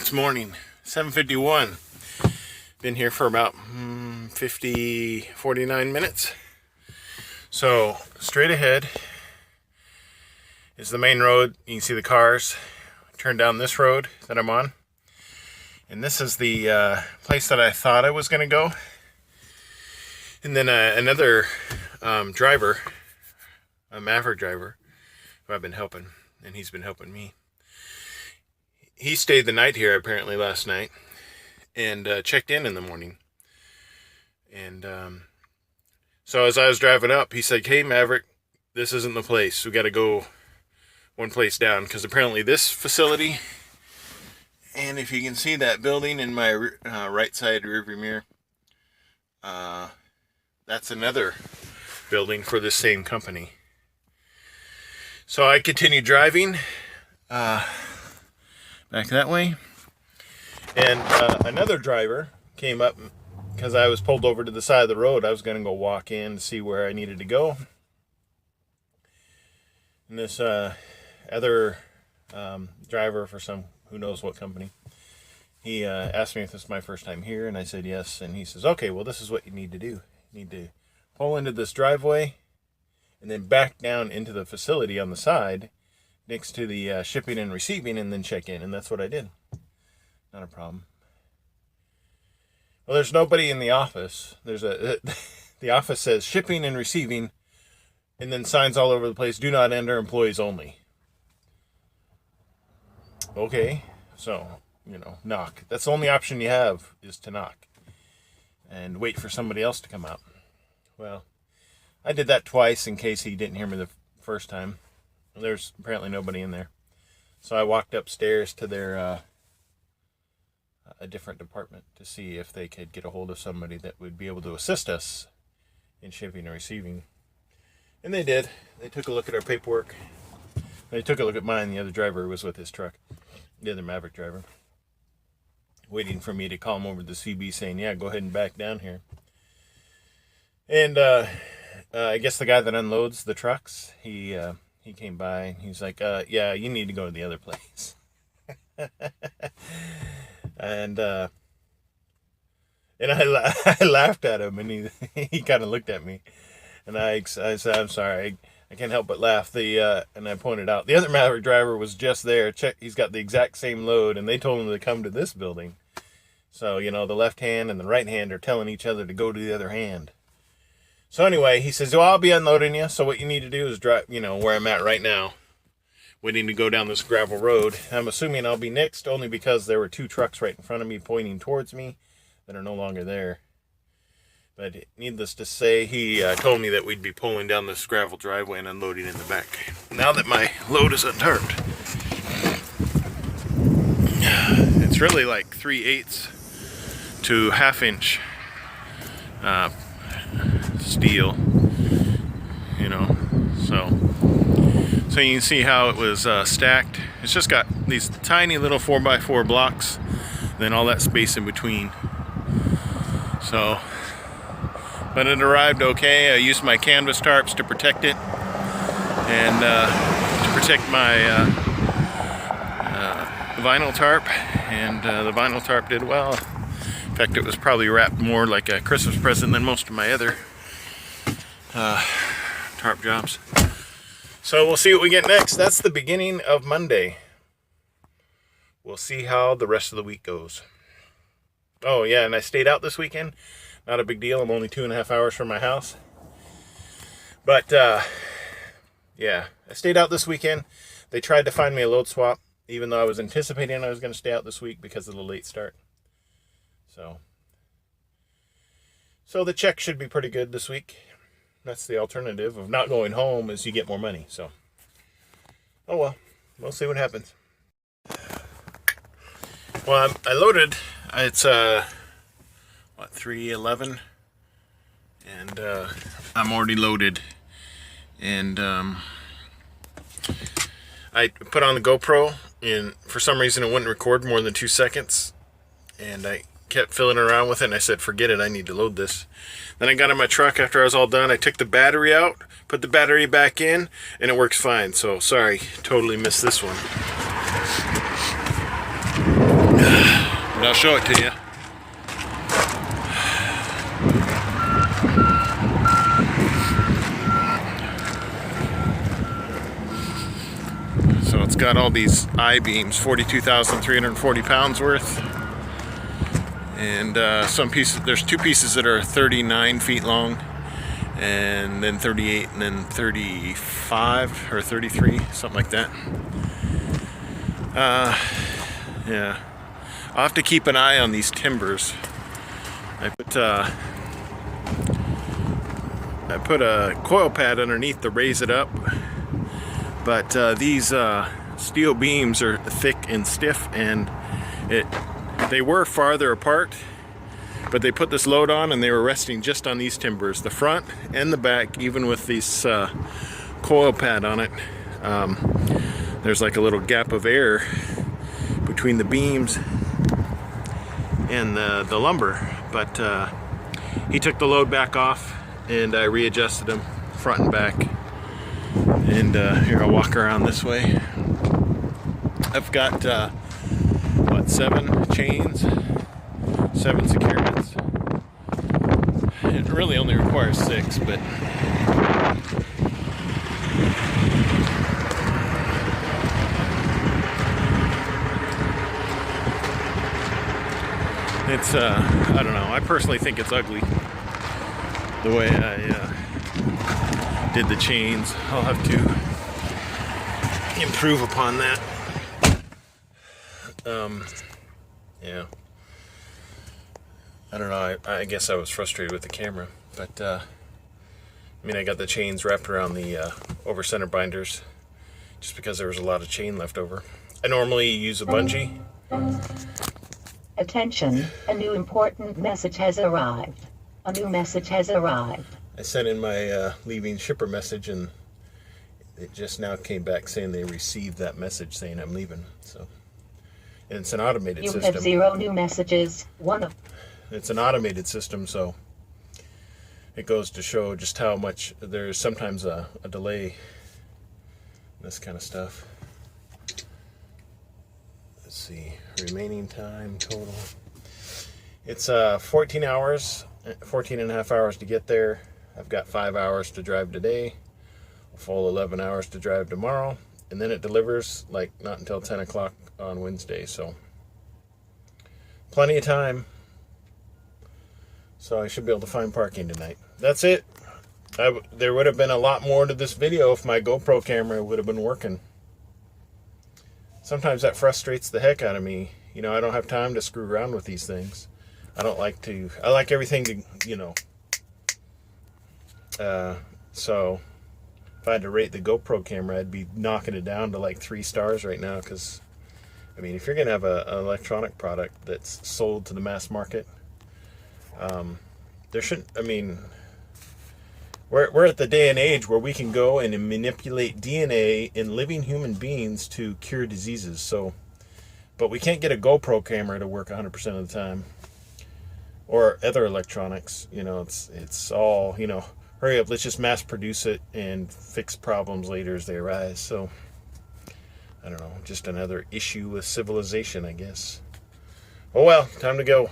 It's morning, 7:51. Been here for about 49 minutes. So straight ahead is the main road. You can see the cars. Turn down this road that I'm on. And this is the place that I thought I was going to go. And then another driver, a Maverick driver, who I've been helping, and he's been helping me. He stayed the night here apparently last night and checked in the morning. And so as I was driving up, he said, "Hey, Maverick, this isn't the place. We got to go one place down," because apparently this facility, and if you can see that building in my right side rearview mirror, that's another building for the same company. So I continued driving back that way, and another driver came up because I was pulled over to the side of the road. I was going to go walk in to see where I needed to go, and this other driver for some who knows what company, he asked me if this was my first time here, and I said yes. And he says, "Okay, well, this is what you need to do. You need to pull into this driveway and then back down into the facility on the side next to the shipping and receiving, and then check in." And that's what I did. Not a problem. Well, there's nobody in the office. There's the office says shipping and receiving, and then signs all over the place, "Do not enter, employees only." Okay, so, knock. That's the only option you have, is to knock and wait for somebody else to come out. Well, I did that twice in case he didn't hear me the first time. There's apparently nobody in there. So I walked upstairs to their a different department to see if they could get a hold of somebody that would be able to assist us in shipping and receiving. And they did. They took a look at our paperwork. They took a look at mine. The other driver was with his truck. The other Maverick driver. Waiting for me to call him over to the CB saying, "Yeah, go ahead and back down here." And I guess the guy that unloads the trucks, he came by and he's like, "Yeah, you need to go to the other place." and I laughed at him, and he kind of looked at me, and I said, "I'm sorry, I can't help but laugh." And I pointed out the other Maverick driver was just there. He's got the exact same load, and they told him to come to this building. So the left hand and the right hand are telling each other to go to the other hand. So anyway, he says, "Well, I'll be unloading you. So what you need to do is drive, where I'm at right now, waiting to go down this gravel road." I'm assuming I'll be next, only because there were two trucks right in front of me pointing towards me that are no longer there. But needless to say, he told me that we'd be pulling down this gravel driveway and unloading in the back. Now that my load is untarped, it's really like 3/8 to 1/2 inch steel, so you can see how it was stacked. It's just got these tiny little 4x4 blocks, then all that space in between. So, but it arrived okay. I used my canvas tarps to protect it, and to protect my vinyl tarp, and the vinyl tarp did well. In fact, it was probably wrapped more like a Christmas present than most of my other tarp jobs. So we'll see what we get next. That's the beginning of Monday. We'll see how the rest of the week goes. Oh yeah, and I stayed out this weekend. Not a big deal. I'm only 2.5 hours from my house. But yeah, I stayed out this weekend. They tried to find me a load swap, even though I was anticipating I was going to stay out this week because of the late start. So the check should be pretty good this week. That's the alternative of not going home, is you get more money. So, oh well, we'll see what happens. Well, I loaded. It's 3:11, and I'm already loaded. And I put on the GoPro, and for some reason it wouldn't record more than 2 seconds, and I kept fiddling around with it, and I said, "Forget it, I need to load this." Then I got in my truck after I was all done. I took the battery out, put the battery back in, and it works fine. So sorry, totally missed this one. But I'll show it to you. So it's got all these I-beams, 42,340 pounds worth. And some pieces, there's two pieces that are 39 feet long, and then 38, and then 35 or 33, something like that. Yeah, I'll have to keep an eye on these timbers. I put a coil pad underneath to raise it up, but these steel beams are thick and stiff, and they were farther apart, but they put this load on and they were resting just on these timbers, the front and the back, even with this coil pad on it. There's like a little gap of air between the beams and the lumber, but he took the load back off and I readjusted them front and back. And here, I'll walk around this way. I've got what, 7 chains, 7 securements. It really only requires 6, but it's I don't know, I personally think it's ugly the way I did the chains. I'll have to improve upon that. Yeah, I don't know, I guess I was frustrated with the camera, but I mean, I got the chains wrapped around the over center binders just because there was a lot of chain left over. I normally use a bungee. Attention, a new important message has arrived. A new message has arrived. I sent in my leaving shipper message, and it just now came back saying they received that message saying I'm leaving. So, and it's an automated system. You have 0 new messages. It's an automated system, so it goes to show just how much there's sometimes a delay in this kind of stuff. Let's see, remaining time total. It's 14 hours, 14 and a half hours to get there. I've got 5 hours to drive today, a full 11 hours to drive tomorrow, and then it delivers like not until 10 o'clock on Wednesday, so plenty of time. So I should be able to find parking tonight. That's it. There would have been a lot more to this video if my GoPro camera would have been working. Sometimes that frustrates the heck out of me. You know, I don't have time to screw around with these things. I like everything to, you know. So if I had to rate the GoPro camera, I'd be knocking it down to like 3 stars right now, because I mean, if you're gonna have an electronic product that's sold to the mass market, there shouldn't, I mean, we're at the day and age where we can go and manipulate DNA in living human beings to cure diseases. So, but we can't get a GoPro camera to work 100% of the time, or other electronics. You know, it's all, you know, hurry up, let's just mass produce it and fix problems later as they arise. So, I don't know, just another issue with civilization, I guess. Oh well, time to go.